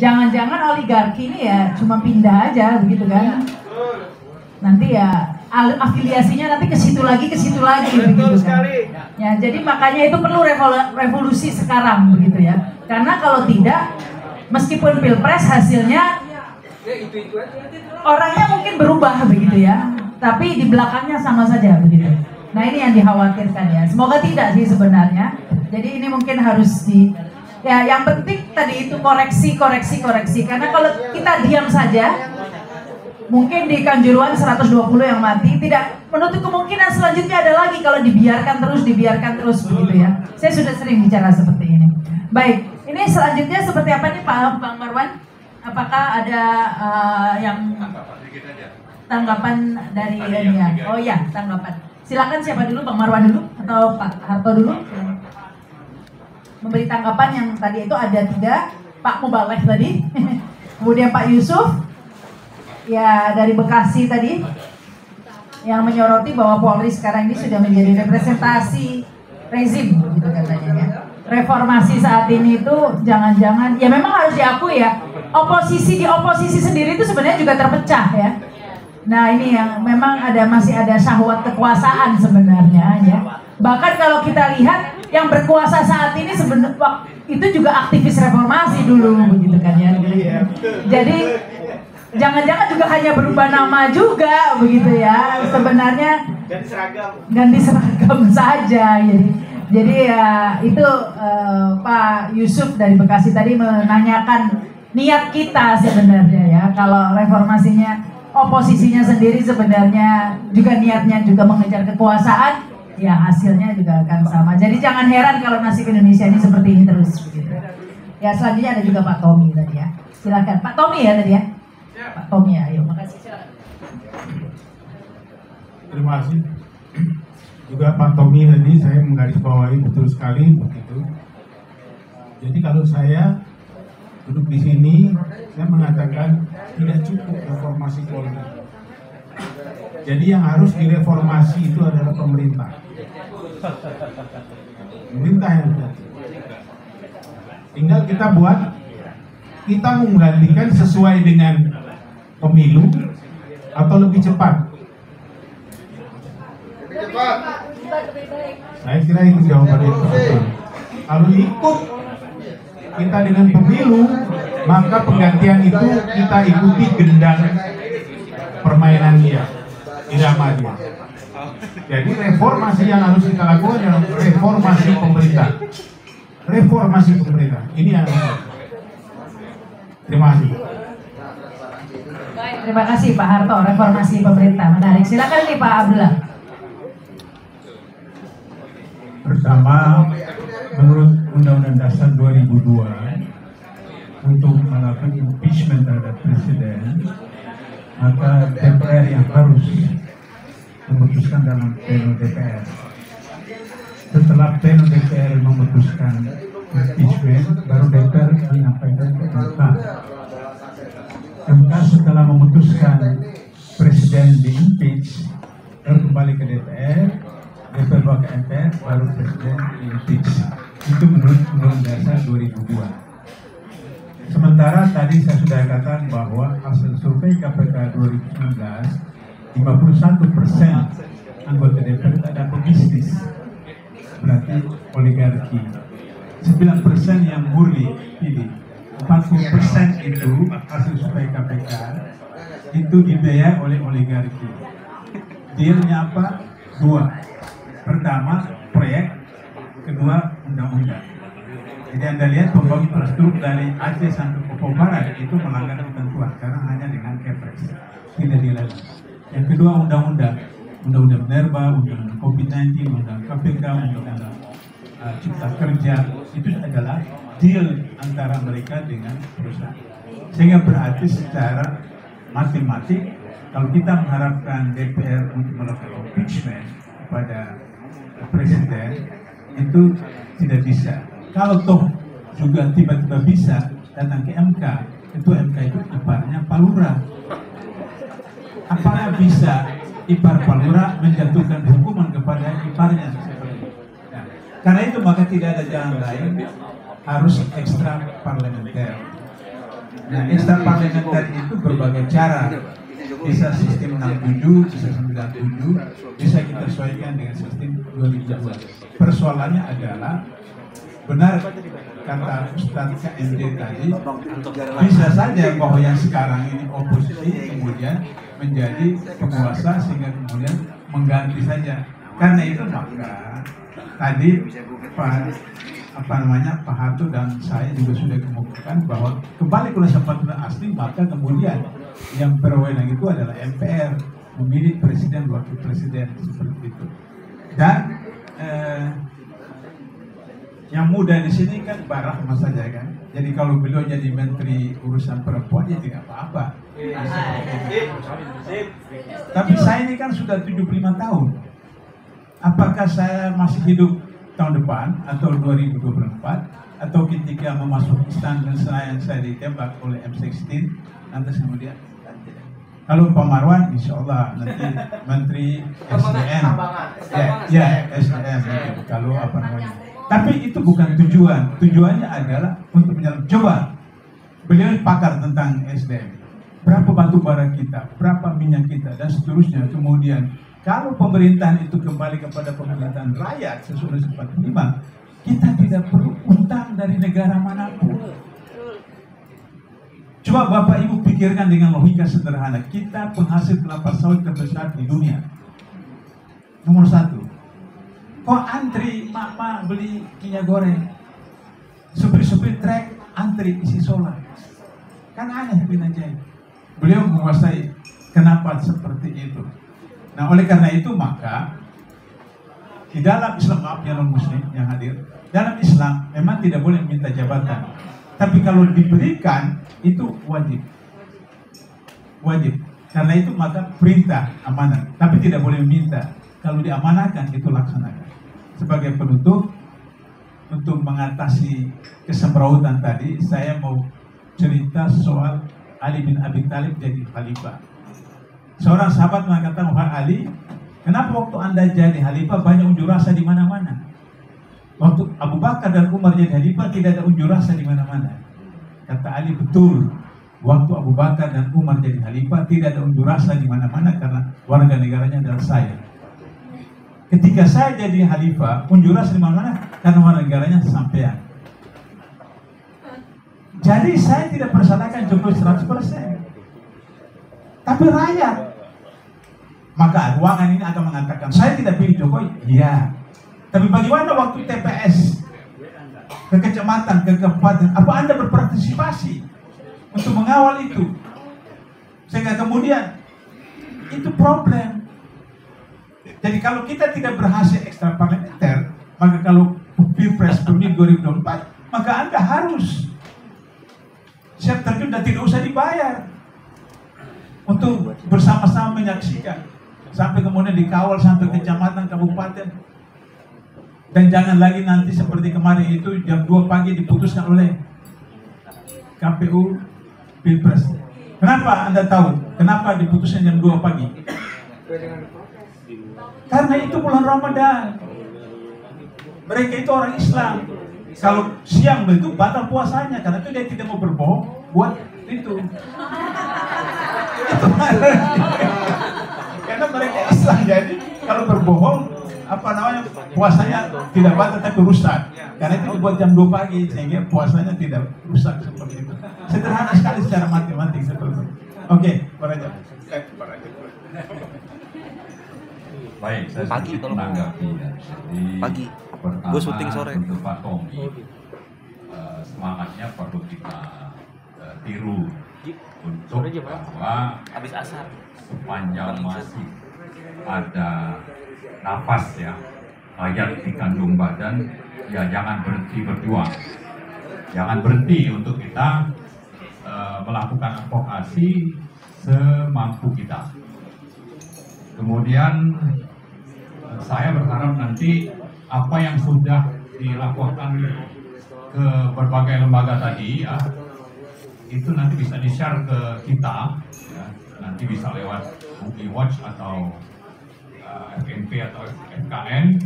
Jangan-jangan oligarki ini ya cuma pindah aja begitu kan? Nanti ya afiliasinya nanti ke situ lagi begitu kan? Ya, jadi makanya itu perlu revolusi sekarang begitu ya. Karena kalau tidak, meskipun pilpres hasilnya orangnya mungkin berubah begitu ya, tapi di belakangnya sama saja begitu. Nah ini yang dikhawatirkan ya. Semoga tidak sih sebenarnya. Jadi ini mungkin harus ya yang penting tadi itu koreksi. Karena kalau kita diam saja, mungkin di Kanjuruhan 120 yang mati, tidak menutup kemungkinan selanjutnya ada lagi kalau dibiarkan terus begitu ya. Saya sudah sering bicara seperti ini. Baik, ini selanjutnya seperti apa nih Pak Marwan? Apakah ada yang tanggapan dari ini ya? Oh ya, tanggapan. Silakan siapa dulu, Bang Marwan dulu atau Pak Harto dulu? Memberi tanggapan yang tadi itu ada 3, Pak Mubalek tadi, kemudian Pak Yusuf, ya dari Bekasi tadi, yang menyoroti bahwa Polri sekarang ini sudah menjadi representasi rezim, gitu katanya ya. Reformasi saat ini itu jangan-jangan, ya memang harus diakui ya, di oposisi sendiri itu sebenarnya juga terpecah ya. Nah ini yang memang masih ada syahwat kekuasaan sebenarnya ya. Bahkan kalau kita lihat yang berkuasa saat ini sebenarnya itu juga aktivis reformasi dulu begitu kan ya. Jadi jangan-jangan juga hanya berubah nama juga begitu ya. Sebenarnya ganti seragam saja. Jadi ya itu Pak Yusuf dari Bekasi tadi menanyakan niat kita sebenarnya ya. Kalau reformasinya oposisinya sendiri sebenarnya juga niatnya juga mengejar kekuasaan, ya hasilnya juga akan sama. Jadi jangan heran kalau nasib Indonesia ini seperti ini terus begitu. Ya selanjutnya ada juga Pak Tommy tadi ya. Silakan Pak Tommy ya tadi ya. Pak Tommy ya, ayo makasih. Silakan. Terima kasih. Juga Pak Tommy tadi saya menggarisbawahi betul sekali begitu. Jadi kalau saya duduk di sini, saya mengatakan tidak cukup reformasi Polri. Jadi yang harus direformasi itu adalah pemerintah. Pemerintah yang tinggal kita menggantikan sesuai dengan pemilu atau lebih cepat. Saya kira itu jawaban itu. Kalau ikut kita dengan pemilu, maka penggantian itu kita ikuti gendang permainan dia, irama dia. Jadi reformasi yang harus kita lakukan adalah reformasi pemerintah. Reformasi pemerintah. Ini yang terima kasih. Baik, terima kasih Pak Harto. Reformasi pemerintah menarik. Silakan nih Pak Abdullah. Pertama, menurut Undang-Undang Dasar 2002 untuk melakukan impeachment terhadap presiden, maka DPR yang harus memutuskan dalam pleno DPR. Setelah pleno DPR memutuskan impeachment, baru DPR menyampaikan ke MK. MK setelah memutuskan presiden di-impeach, baru kembali ke DPR bawa ke MPR, baru presiden di-impeach. Itu menurut Undang-Undang Dasar 2002. Sementara tadi saya sudah katakan bahwa hasil survei KPK 2019, 51% anggota DPR ada pebisnis, berarti oligarki. 9% yang murni pilih. 40% itu hasil survei KPK itu dibiayai oleh oligarki. Dealnya apa? 2. Pertama, proyek. Kedua, undang-undang. Jadi Anda lihat pembangunan infrastruktur dari Aceh sampai Papua Barat itu melanggar ketentuan karena hanya dengan Kepres, tidak dilalui. Yang kedua, undang-undang. Undang-undang Minerba, undang-undang COVID-19, undang KPK, undang-undang Cipta Kerja, itu adalah deal antara mereka dengan perusahaan. Sehingga berarti secara matematik, kalau kita mengharapkan DPR untuk melakukan impeachment kepada presiden, itu tidak bisa. Kalau toh juga tiba-tiba bisa datang ke MK, itu MK itu iparnya Palura. Apakah bisa ipar Palura menjatuhkan hukuman kepada iparnya? Nah, karena itu maka tidak ada jalan lain, harus ekstra parlementer. Nah, ekstra parlementer itu berbagai cara. Bisa sistem 67, bisa 97, bisa kita sesuaikan dengan sistem 2002. Persoalannya adalah benar kata Ustadz KMD tadi, bisa saja bahwa yang sekarang ini oposisi kemudian menjadi penguasa sehingga kemudian mengganti saja. Karena itu maka tadi Pak Harto dan saya juga sudah kemukakan bahwa kembali ke Undang-Undang 45 asli, maka kemudian yang berwenang itu adalah MPR memilih presiden, wakil presiden seperti itu. Dan yang muda di sini kan Pak Rahmat saja kan. Jadi kalau beliau jadi menteri urusan perempuan ya tidak apa-apa. Tapi saya ini kan sudah 75 tahun. Apakah saya masih hidup tahun depan atau 2024 atau ketika memasuki istana Senayan saya ditembak oleh M16 nanti kemudian kalau Pak Marwan insya Allah nanti Menteri SDM SDM kalau apa namanya, tapi itu bukan tujuannya adalah untuk coba beliau pakar tentang SDM, berapa batu bara kita, berapa minyak kita dan seterusnya. Kemudian kalau pemerintahan itu kembali kepada pemerintahan rakyat sesuai 45, kita tidak perlu utang dari negara manapun. Coba Bapak Ibu pikirkan dengan logika sederhana, kita penghasil kelapa sawit terbesar di dunia. Nomor 1. Kok antri mak beli minyak goreng? Supir-supir trek antri isi solar. Kan aneh Pinajai. Beliau menguasai. Kenapa seperti itu? Nah, oleh karena itu maka di dalam Islam, maaf yang non-muslim yang hadir, dalam Islam memang tidak boleh minta jabatan. Tapi kalau diberikan itu wajib. Karena itu maka perintah amanah. Tapi tidak boleh minta. Kalau diamanahkan itu laksanakan. Sebagai penutup, untuk mengatasi kesemrawutan tadi, saya mau cerita soal Ali bin Abi Thalib jadi khalifah. Seorang sahabat mengatakan, wahai Ali, kenapa waktu Anda jadi khalifah banyak unjuk rasa di mana-mana? Waktu Abu Bakar dan Umar jadi khalifah tidak ada unjuk rasa di mana-mana. Kata Ali, betul. Waktu Abu Bakar dan Umar jadi khalifah tidak ada unjuk rasa di mana-mana karena warga negaranya adalah saya. Ketika saya jadi khalifah, unjuk rasa di mana-mana karena warga negaranya sampean. Jadi saya tidak persalahkan Jokowi 100%. Tapi rakyat. Maka ruangan ini akan mengatakan, saya tidak pilih Jokowi. Iya. Tapi bagaimana waktu TPS ke kecamatan, ke kabupaten, apa Anda berpartisipasi untuk mengawal itu? Sehingga kemudian itu problem. Jadi kalau kita tidak berhasil ekstra parlementer, maka kalau Pilpres pemilu 2024, maka Anda harus siap terjun dan tidak usah dibayar untuk bersama-sama menyaksikan sampai kemudian dikawal sampai kecamatan, kabupaten. Dan jangan lagi nanti seperti kemarin itu jam 2 pagi diputuskan oleh KPU Pilpres. Kenapa Anda tahu? Kenapa diputuskan jam 2 pagi? Karena itu bulan Ramadan. Mereka itu orang Islam. Kalau siang itu batal puasanya, karena itu dia tidak mau berbohong buat itu. Karena mereka Islam, jadi kalau berbohong puasanya tidak batal tapi rusak. Karena itu dibuat jam 2 pagi sehingga puasanya tidak rusak seperti itu. Sederhana sekali secara matematik seperti itu. Oke, Pak Rajab. Baik, saya pagi tolong menanggapi ya. Jadi pagi. Pertama, Gue syuting sore. untuk Pak Tommy, semangatnya perlu kita tiru untuk bahwa Habis asar. sepanjang masih ada nafas ya, hayat di kandung badan, ya jangan berhenti berjuang, jangan berhenti untuk kita melakukan advokasi semampu kita. Kemudian saya berharap nanti apa yang sudah dilakukan ke berbagai lembaga tadi ya, itu nanti bisa di-share ke kita ya, nanti bisa lewat Bukti Watch atau FNP atau FKN.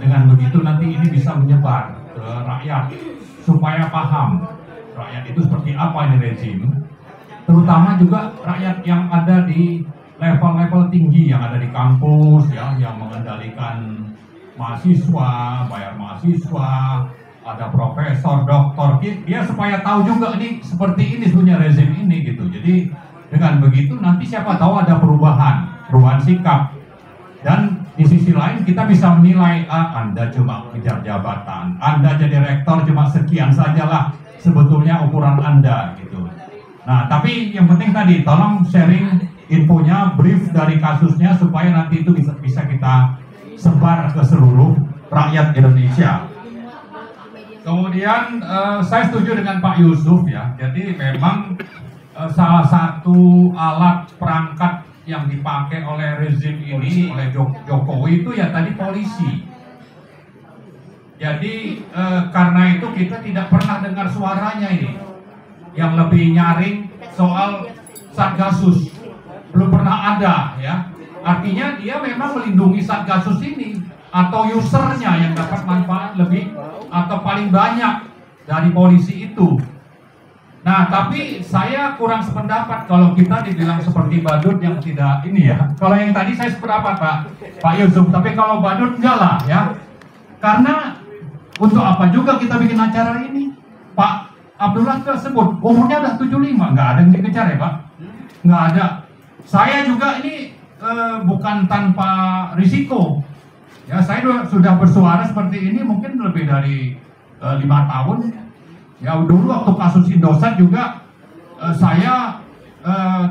Dengan begitu nanti ini bisa menyebar ke rakyat supaya paham rakyat itu seperti apa ini rezim, terutama juga rakyat yang ada di level-level tinggi, yang ada di kampus, ya, yang mengendalikan mahasiswa, bayar mahasiswa, ada profesor, doktor, dia supaya tahu juga ini seperti ini sebenarnya rezim ini gitu. Jadi dengan begitu nanti siapa tahu ada perubahan sikap. Dan di sisi lain kita bisa menilai, Anda cuma kejar jabatan, Anda jadi rektor cuma sekian sajalah sebetulnya ukuran Anda gitu. Nah, tapi yang penting tadi tolong sharing infonya, brief dari kasusnya supaya nanti itu bisa kita sebar ke seluruh rakyat Indonesia. Kemudian saya setuju dengan Pak Yusuf ya. Jadi memang salah satu alat perangkat yang dipakai oleh rezim ini, oleh Jokowi itu ya tadi polisi. Jadi karena itu kita tidak pernah dengar suaranya ini. Yang lebih nyaring soal Satgasus belum pernah ada ya. Artinya dia memang melindungi Satgasus ini atau usernya yang dapat manfaat lebih atau paling banyak dari polisi itu. Nah, tapi saya kurang sependapat kalau kita dibilang seperti badut yang tidak ini ya. Kalau yang tadi saya sependapat Pak Yusuf, tapi kalau badut enggak lah ya. Karena untuk apa juga kita bikin acara ini? Pak Abdullah tersebut umurnya udah 75, nggak ada yang dikejar ya Pak? Nggak ada. Saya juga ini bukan tanpa risiko. Ya, saya sudah bersuara seperti ini mungkin lebih dari 5 tahun. Ya, dulu waktu kasus Indosat juga saya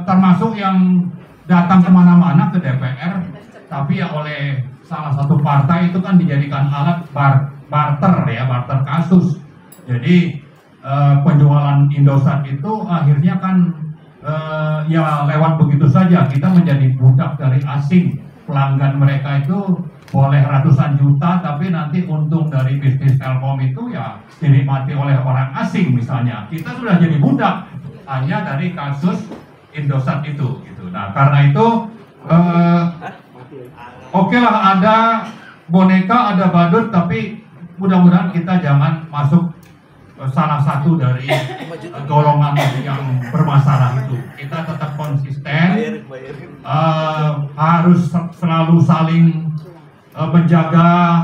termasuk yang datang kemana-mana ke DPR, tapi ya oleh salah satu partai itu kan dijadikan alat barter ya, barter kasus. Jadi penjualan Indosat itu akhirnya kan ya lewat begitu saja, kita menjadi budak dari asing. Pelanggan mereka itu boleh ratusan juta, tapi nanti untung dari bisnis Telkom itu ya dinikmati oleh orang asing misalnya. Kita sudah jadi budak hanya dari kasus Indosat itu gitu. Nah, karena itu oke lah ada boneka, ada badut, tapi mudah-mudahan kita jangan masuk salah satu dari golongan yang bermasalah itu. Kita tetap konsisten, harus selalu saling menjaga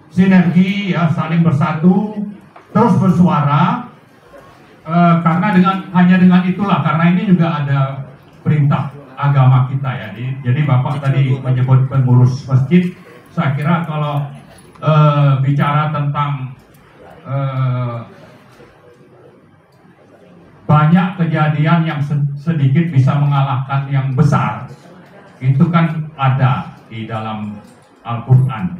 sinergi ya, saling bersatu, terus bersuara, karena hanya dengan itulah, karena ini juga ada perintah agama kita ya. Jadi Bapak tadi menyebut pengurus masjid, saya kira kalau bicara tentang banyak kejadian yang sedikit bisa mengalahkan yang besar, itu kan ada di dalam Al-Quran.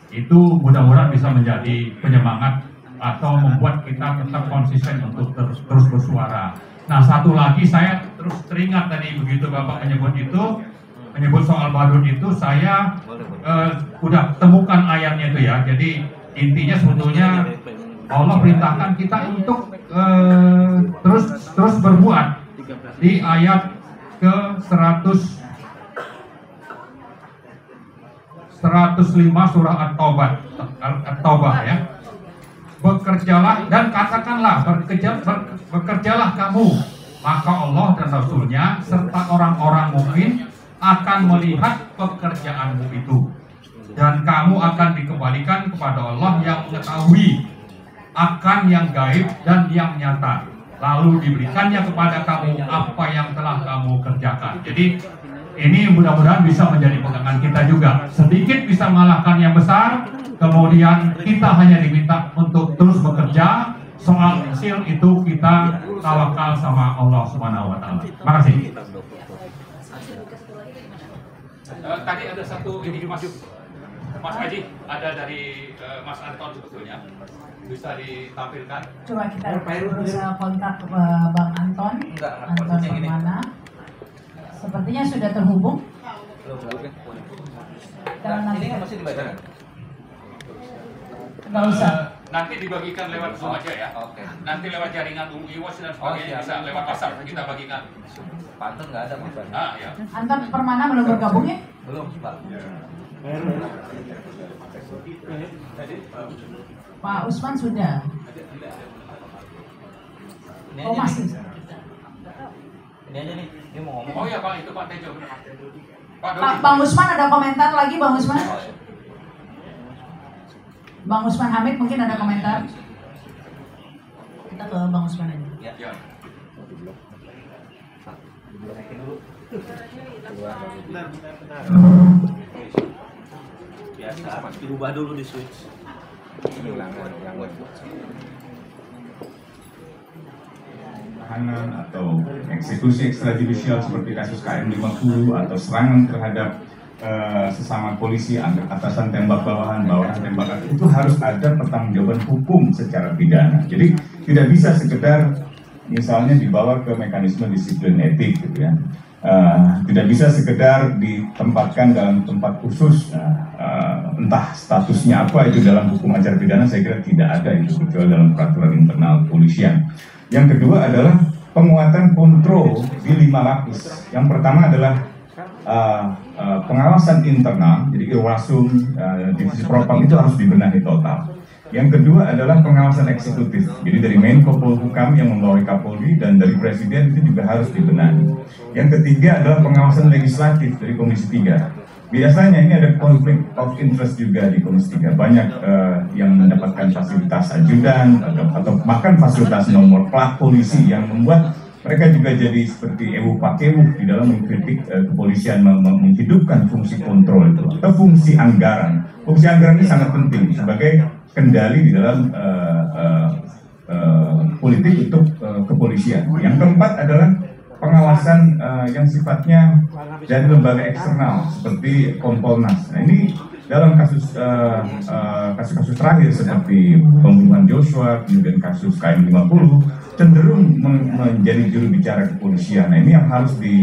Itu mudah-mudahan bisa menjadi penyemangat atau membuat kita tetap konsisten untuk terus bersuara. Nah, satu lagi saya terus teringat tadi begitu Bapak menyebut soal badut itu, saya udah temukan ayatnya itu ya. Jadi intinya sebetulnya Allah perintahkan kita untuk terus berbuat di ayat ke 105 surah At-Taubah ya. Bekerjalah dan katakanlah, bekerjalah kamu, maka Allah dan Rasulnya serta orang-orang mukmin akan melihat pekerjaanmu itu, dan kamu akan dikembalikan kepada Allah yang mengetahui akan yang gaib dan yang nyata, lalu diberikannya kepada kamu apa yang telah kamu kerjakan. Jadi ini mudah-mudahan bisa menjadi pegangan kita juga. Sedikit bisa mengalahkan yang besar, kemudian kita hanya diminta untuk terus bekerja. Soal hasil itu kita tawakal sama Allah Subhanahu wa Ta'ala. Makasih. Tadi ada satu ini Mas Haji, ada dari Mas Anton sebetulnya, bisa ditampilkan. Coba kita berusaha kontak ke Bang Anton. Anton Permana. Sepertinya sudah terhubung. Ini kan masih dibaca? Nggak usah. Nanti dibagikan lewat Zoom aja ya. Oke. Nanti lewat jaringan UIWAS dan sebagainya, bisa lewat WhatsApp kita bagikan. Pantun nggak ada Pak. Ah ya. Anton Permana belum bergabung ya? Belum Pak. Pak Usman sudah. Oh masih. Ini aja nih, dia mau ngomong. Oh ya Pak, itu Pak Tejo. Pak Pak Bang Usman ada komentar lagi Bang Usman? Bang Usman Hamid mungkin ada komentar? Kita ke Bang Usman aja. Ya. Biasa, dirubah dulu di switch. Tahanan atau eksekusi ekstrajudisial seperti kasus KM 50 atau serangan terhadap sesama polisi, atasan tembak bawahan tembak atas, itu harus ada pertanggungjawaban hukum secara pidana. Jadi tidak bisa sekedar misalnya dibawa ke mekanisme disiplin etik gitu ya. Tidak bisa sekedar ditempatkan dalam tempat khusus, entah statusnya apa itu dalam hukum acara pidana, saya kira tidak ada itu kecuali dalam peraturan internal kepolisian. Yang kedua adalah penguatan kontrol di 5 lapis. Yang pertama adalah pengawasan internal, jadi Irwasum, divisi Propam itu harus dibenahi total. Yang kedua adalah pengawasan eksekutif, jadi dari Menko Polhukam yang membawa Kapolri dan dari Presiden itu juga harus dibenahi. Yang ketiga adalah pengawasan legislatif dari Komisi 3. Biasanya ini ada konflik of interest juga di Komisi 3. Banyak yang mendapatkan fasilitas ajudan atau bahkan fasilitas nomor plat polisi yang membuat mereka juga jadi seperti ewu pakewu di dalam mengkritik kepolisian menghidupkan fungsi kontrol itu atau fungsi anggaran. Fungsi anggaran ini sangat penting sebagai kendali di dalam politik untuk kepolisian. Yang keempat adalah pengawasan yang sifatnya dari lembaga eksternal seperti Kompolnas. Nah, ini dalam kasus-kasus terakhir seperti pembunuhan Joshua, kemudian kasus KM 50 cenderung menjadi juru bicara kepolisian. Nah, ini yang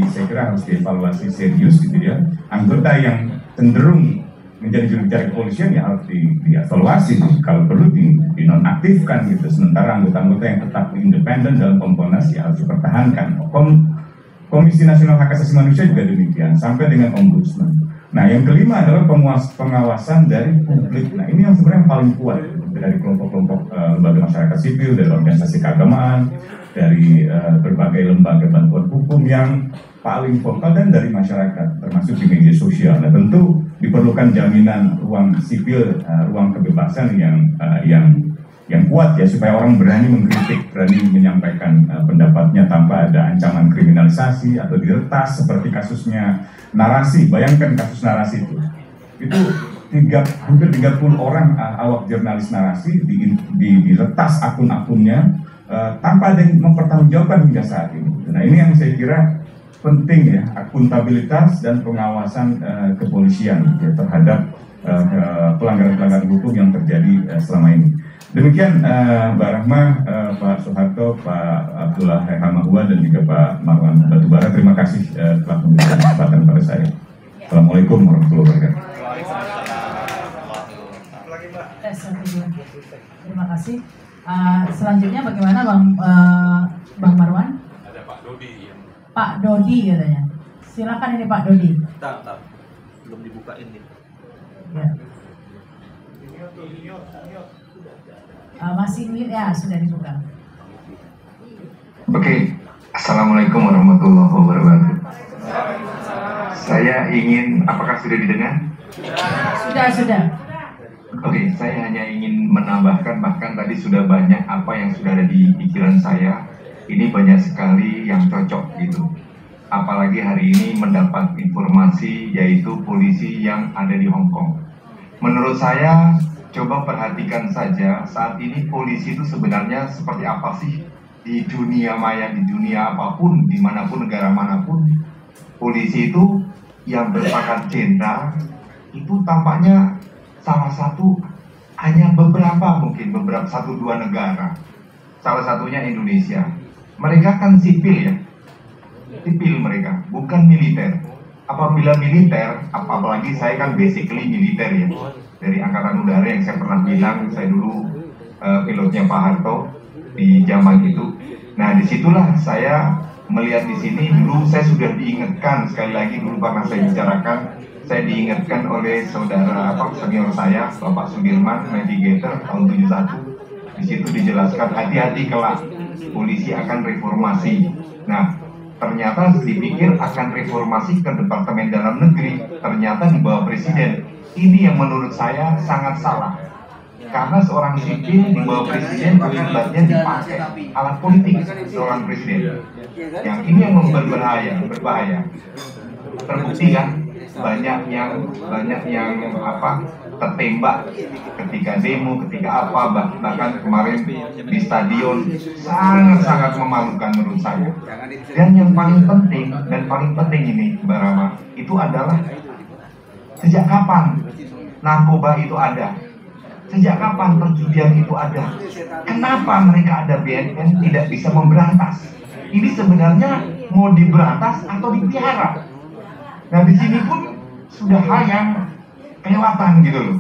saya kira harus dievaluasi serius gitu ya. Anggota yang cenderung menjadi juru bicara kepolisian ya harus dievaluasi, kalau perlu dinonaktifkan gitu. Sementara anggota-anggota yang tetap independen dalam Kompolnas ya harus dipertahankan. Komisi Nasional Hak Asasi Manusia juga demikian, sampai dengan Ombudsman. Nah, yang kelima adalah pengawasan dari publik. Nah, ini yang sebenarnya paling kuat dari kelompok-kelompok lembaga masyarakat sipil, dari organisasi keagamaan, dari berbagai lembaga bantuan hukum yang paling vokal dan dari masyarakat, termasuk di media sosial. Nah, tentu diperlukan jaminan ruang sipil, ruang kebebasan yang kuat ya, supaya orang berani mengkritik, berani menyampaikan pendapatnya tanpa ada ancaman kriminalisasi atau diretas seperti kasusnya Narasi. Bayangkan kasus Narasi itu hampir 30 orang awak jurnalis Narasi diretas akun-akunnya tanpa ada yang mempertanggungjawabkan hingga saat ini. Nah, ini yang saya kira penting ya, akuntabilitas dan pengawasan kepolisian ya, terhadap pelanggaran-pelanggaran hukum yang terjadi selama ini. Demikian Mbak Rahma, Pak Soeharto, Pak Abdullah Hamahua dan juga Pak Marwan Batubara. Terima kasih telah memberikan kesempatan pada saya. Assalamualaikum warahmatullahi wabarakatuh. Terima kasih. Selanjutnya bagaimana Bang Marwan? Ada Pak Dodi. Pak Dodi katanya. Silakan ini Pak Dodi. Tak. Belum dibukain nih. Ya. Masih mute ya, sudah dibuka. Oke, Assalamualaikum warahmatullahi wabarakatuh. Saya ingin, apakah sudah didengar? Sudah. Oke, saya hanya ingin menambahkan, bahkan tadi sudah banyak apa yang sudah ada di pikiran saya. Ini banyak sekali yang cocok gitu. Apalagi hari ini mendapat informasi yaitu polisi yang ada di Hong Kong. Menurut saya, coba perhatikan saja saat ini polisi itu sebenarnya seperti apa sih di dunia maya, di dunia apapun, dimanapun, negara manapun. Polisi itu yang berpangkat jenderal itu tampaknya salah satu, hanya beberapa 1-2 negara. Salah satunya Indonesia. Mereka kan sipil ya, sipil mereka, bukan militer. Apabila militer, apalagi saya kan basically militer ya, dari Angkatan Udara yang saya pernah bilang, saya dulu pilotnya Pak Harto di zaman itu. Nah, disitulah saya melihat di sini, dulu saya sudah diingatkan, sekali lagi dulu pernah saya bicarakan, saya diingatkan oleh saudara senior saya, Bapak Sudirman, Navigator tahun 71. Di situ dijelaskan hati-hati kelak polisi akan reformasi. Nah, ternyata dipikir akan reformasi ke Departemen Dalam Negeri, ternyata di bawah Presiden. Ini yang menurut saya sangat salah. Karena seorang sipil di bawah Presiden akibatnya dipakai alat politik seorang Presiden. Yang ini yang berbahaya. Terbukti kan banyak yang tertembak ketika demo, ketika bahkan kemarin di stadion, sangat memalukan menurut saya. Dan yang paling penting ini Mbak Rama, itu adalah sejak kapan narkoba itu ada? Sejak kapan perjudian itu ada? Kenapa mereka ada BNN tidak bisa memberantas? Ini sebenarnya mau diberantas atau dipelihara? Nah, di sini pun sudah hal yang kelewatan gitu loh.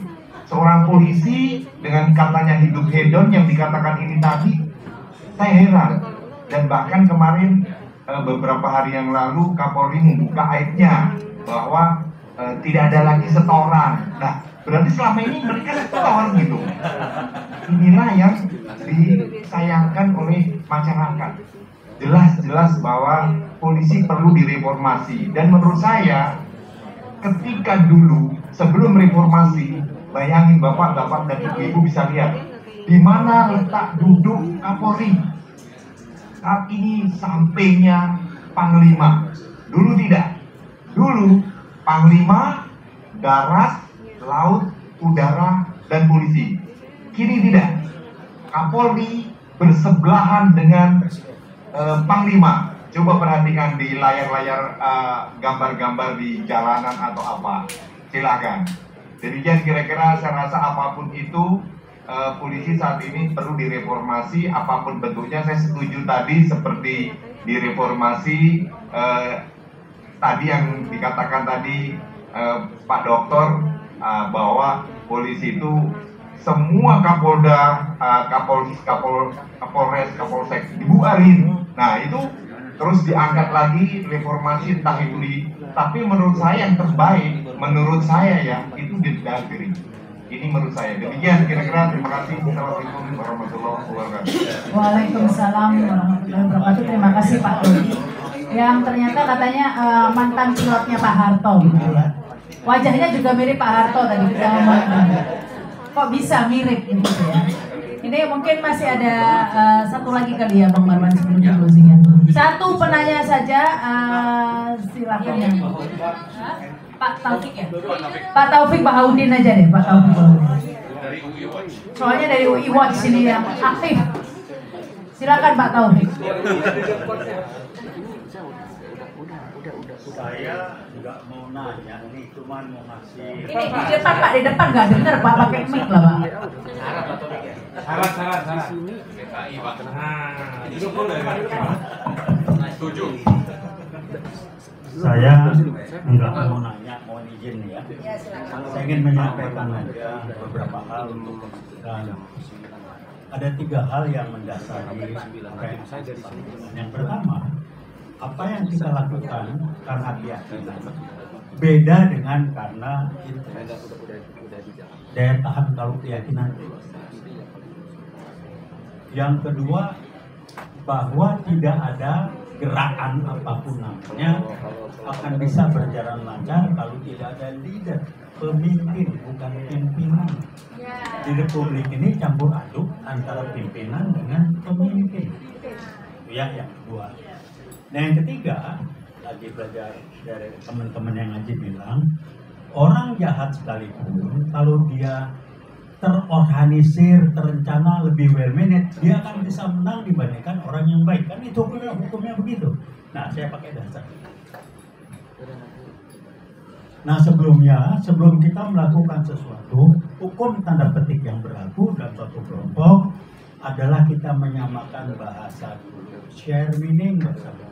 Seorang polisi dengan katanya hidup hedon yang dikatakan ini tadi, saya heran. Dan bahkan kemarin beberapa hari yang lalu Kapolri membuka aibnya bahwa tidak ada lagi setoran. Nah, berarti selama ini mereka setor gitu. Inilah yang disayangkan oleh masyarakat. Jelas bahwa polisi perlu direformasi. Dan menurut saya, ketika dulu sebelum reformasi, bayangin bapak-bapak dan ibu-ibu bisa lihat di mana letak duduk Kapolri. Saat ini sampainya Panglima. Dulu tidak. Dulu Panglima, darat, laut, udara, dan polisi. Kini tidak. Kapolri bersebelahan dengan Panglima. Coba perhatikan di layar-layar gambar-gambar di jalanan atau apa. Silakan. Demikian kira-kira saya rasa apapun itu polisi saat ini perlu direformasi apapun bentuknya. Saya setuju tadi seperti direformasi tadi yang dikatakan tadi Pak Dokter bahwa polisi itu semua Kapolda, Kapolres, Kapolsek dibuarin. Nah itu terus diangkat lagi reformasi entah itu tapi menurut saya yang terbaik, menurut saya ya itu Dagri. Ini menurut saya. Demikian kira-kira. Terima kasih. Assalamualaikum warahmatullahi wabarakatuh. Waalaikumsalam warahmatullahi wabarakatuh. Terima kasih Pak Dodi. Yang ternyata katanya mantan pilotnya Pak Harto gitu ya. Wajahnya juga mirip Pak Harto tadi kita ngomong. Kok bisa mirip gitu ya. Ini mungkin masih ada satu lagi kali ya Bang Marwan sebelum closing-nya. Satu penanya saja, silakan ya. Pak Taufik ya? Pak Taufik Bahaudin aja deh, Pak Taufik Bahaudin. Soalnya dari UI Watch sini yang aktif. Silakan Pak Taufik. Saya nggak mau nanya, ini cuma mau ngasih. Ini di depan Pak, di depan nggak dengar Pak, pakai mic lah Pak. Syarat. PKI Pak. Setuju. Saya nggak mau nanya, mohon izin ya. Saya ingin menyampaikan aja beberapa hal dan ada 3 hal yang mendasari apa yang saya jadi. Yang pertama, apa yang kita lakukan karena keyakinan beda dengan karena daya tahan kalau keyakinan. Yang kedua, bahwa tidak ada gerakan apapun namanya akan bisa berjalan lancar kalau tidak ada leader, pemimpin, bukan pimpinan. Di Republik ini campur aduk antara pimpinan dengan pemimpin. Ya, yang kedua. Nah, yang ketiga, lagi belajar dari teman-teman yang ngaji bilang, orang jahat sekalipun kalau dia terorganisir, terencana, lebih well managed, dia akan bisa menang dibandingkan orang yang baik. Kan itu hukumnya begitu. Nah, saya pakai dasar. Nah, sebelum kita melakukan sesuatu, hukum tanda petik yang berlaku dalam suatu kelompok adalah kita menyamakan bahasa dulu, share meaning bersama,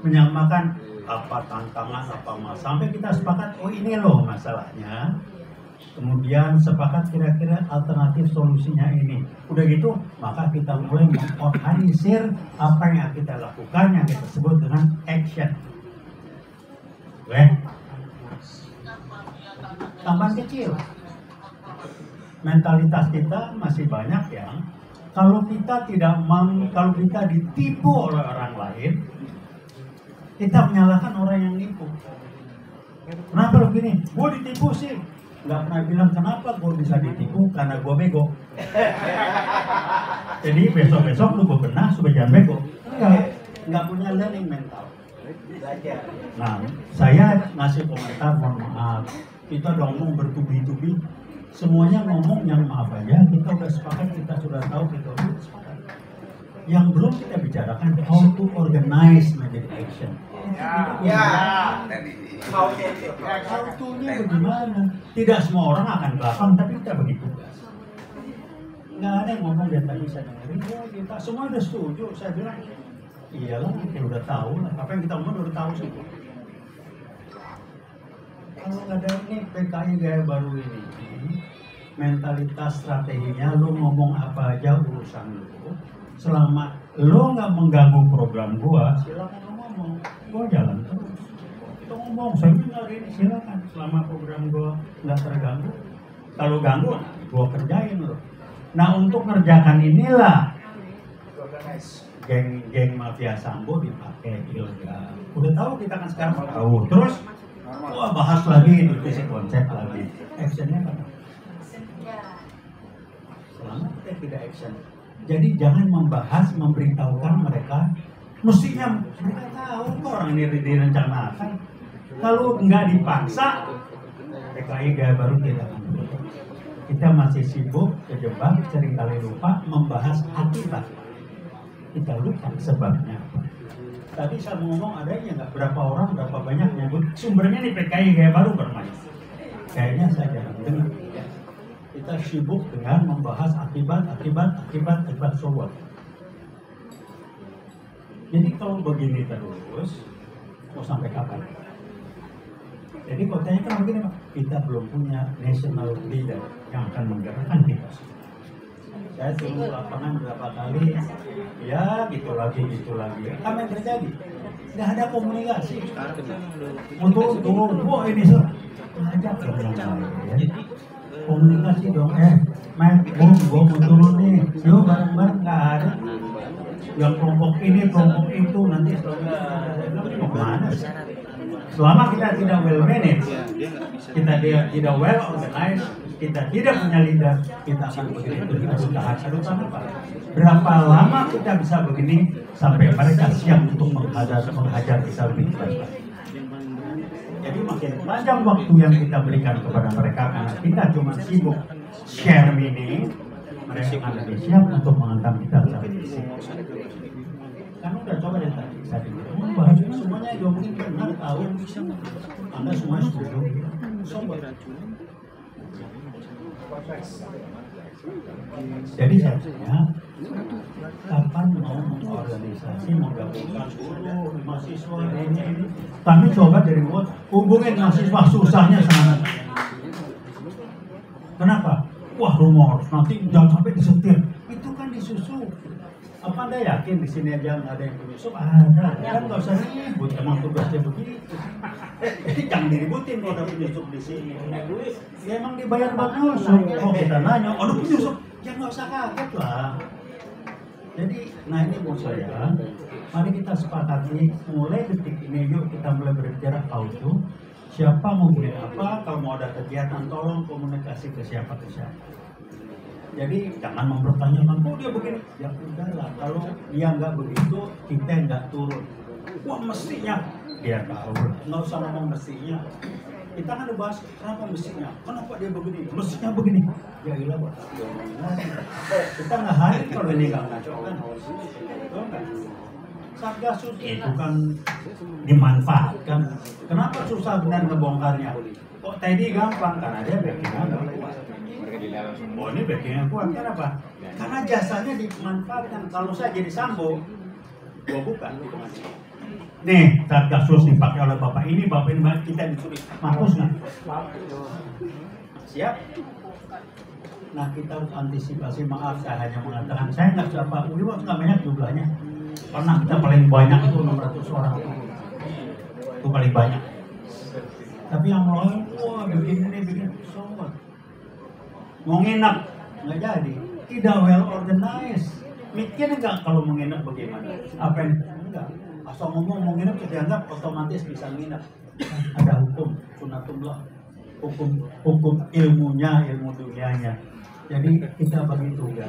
menyamakan apa tantangan, apa masalah, sampai kita sepakat, oh ini loh masalahnya. Kemudian sepakat kira-kira alternatif solusinya ini. Udah gitu, maka kita mulai mengorganisir apa yang kita lakukan yang kita sebut dengan action. Tambahan kecil. Mentalitas kita masih banyak yang Kalau kita kalau kita ditipu oleh orang lain, kita menyalahkan orang yang nipu. Kenapa begini? Gue ditipu sih. Nggak pernah bilang kenapa gue bisa ditipu, karena gue bego. Jadi besok-besok lu bebenah supaya jangan bego. Nggak punya learning mental. Nah, saya ngasih komentar, mohon maaf. Kita udah ngomong bertubi-tubi, semuanya ngomong yang maaf aja. Kita udah sepakat, kita sudah tahu, kita udah sepakat. Yang belum kita bicarakan how to organize menjadi action. How to-nya bagaimana? Tidak semua orang akan gampang, tapi kita begitu. Nggak ada yang ngomong dari tadi saya dengerin, kita semua udah setuju. Saya bilang, iyalah, kita udah tahu lah. Apa yang kita ngomong udah tahu semua. Kalau nggak ada ini PKI gaya baru ini, mentalitas strateginya, lo ngomong apa aja urusan lo. Selama lo nggak mengganggu program gua, silakan lo ngomong. Gua jalan terus. Kita ngomong, saya dengar ini silakan. Selama program gua nggak terganggu. Kalau ganggu, gua kerjain lo. Nah, untuk ngerjakan inilah geng mafia Sambo dipakai ilegal. Udah tahu kita kan sekarang tahu. Terus wah bahas lagi divisi konsep lagi. Actionnya apa? Selama kita tidak action. Jadi jangan membahas, memberitahukan mereka. Mestinya mereka tahu kok orang ini direncanakan. Kalau nggak dipaksa, PKI gaya baru tidak akan berubah. Kita masih sibuk, kejebak, seringkali lupa membahas akibat. Kita lupa sebabnya. Tadi saya ngomong adanya nggak berapa orang, berapa banyak nyebut sumbernya nih PKI gaya baru bermain. Kayaknya saya jarang dengar. Kita sibuk dengan membahas akibat so what. Jadi kalau begini terus, mau sampai kapan? Jadi kotanya kan begini Pak, kita belum punya national leader yang akan menggerakkan kita. Saya turun lapangan berapa kali, ya gitu lagi. Apa yang terjadi? Nggak ada komunikasi. Untuk wah ini so, ajak dong komunikasi dong. Main, gua mau turun nih, yuk bareng-bareng, nggak ada. Yang kelompok ini, kelompok itu nanti mau kemana? Selama kita tidak well managed, kita tidak well organized, kita tidak punya leader, kita akan begini terus tahan apa? Berapa lama kita bisa begini sampai mereka siap untuk menghajar kita lebih keras? Jadi makin panjang waktu yang kita berikan kepada mereka karena kita cuma sibuk share meaning, mereka akan lebih siap untuk menghantam kita secara fisik. Karena udah coba dari tadi saya bahas semuanya diomongin benar tahu, Anda semua setuju. Sobat. Jadi saya tanya, kapan mau mengorganisasi, menggabungkan guru, mahasiswa ini? Kami coba dari buat hubungin mahasiswa, susahnya sangat. Kenapa? Wah rumor, nanti jangan sampai disetir. Itu kan disusup. Apa Anda yakin di sini aja nggak ada yang penyusup? Ada, kan nggak usah ribut, emang tugasnya begitu. Jadi jangan diributin kalau ada penyusup di sini. Ya emang dibayar buat nyusup. Oh kita nanya, ada penyusup, ya nggak usah kaget lah. Jadi, nah ini buat saya, mari kita sepakati mulai detik ini yuk kita mulai berbicara how to. Siapa mau beli apa, kalau mau ada kegiatan tolong komunikasi ke siapa. Jadi jangan mempertanyakan, oh dia begini, ya udahlah. Kalau dia nggak begitu, kita nggak turun. Wah mestinya, dia tahu, nggak usah ngomong mestinya. Kita kan udah bahas kenapa mestinya, kenapa dia begini, mestinya begini. Ya ilah buat kita nggak hadir kalau ini nggak ngaco kan. Satgasus itu kan dimanfaatkan. Kenapa susah benar ngebongkarnya? Kok tadi gampang karena dia backingan. Oh ini backing yang kuat, kenapa? Karena jasanya dimanfaatkan. Kalau saya jadi Sambo, gua bukan. Nih, Satgasus dipakai oleh bapak ini kita dicuri. Mampus nggak? Siap? Nah kita harus antisipasi. Maaf, saya hanya mengatakan saya nggak siapa. Udah nggak banyak jumlahnya. Pernah kita paling banyak itu 600 orang. Itu paling banyak. Tapi yang lain, wah bikin sobat. Mau nginep nggak jadi. tidak well organized. Mikir enggak kalau menginap bagaimana? Apa yang enggak? Asal ngomong mau nginap dianggap otomatis bisa nginap. Ada hukum sunatullah, hukum ilmunya, ilmu dunianya. Jadi kita bagi tugas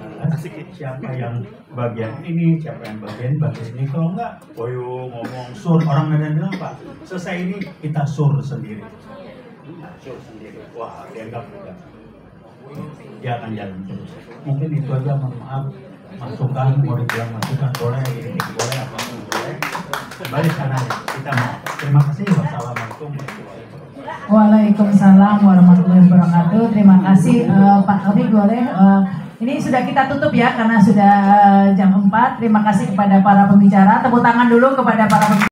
siapa yang bagian ini, siapa yang bagian ini. Kalau enggak, boyo ngomong sur, orang Medan bilang apa? Selesai ini kita sur sendiri. Sur sendiri. Wah, dianggap enggak. Dia akan jalan terus. Mungkin itu aja, mohon maaf. Masukan, mau dibilang masukan boleh, ini boleh, apa pun boleh. Kembali sana kita mau. Terima kasih. Wassalamualaikum warahmatullahi wabarakatuh. Waalaikumsalam warahmatullahi wabarakatuh. Terima kasih Pak Taufik, boleh. Ini sudah kita tutup ya karena sudah jam 4. Terima kasih kepada para pembicara. Tepuk tangan dulu kepada para pembicara.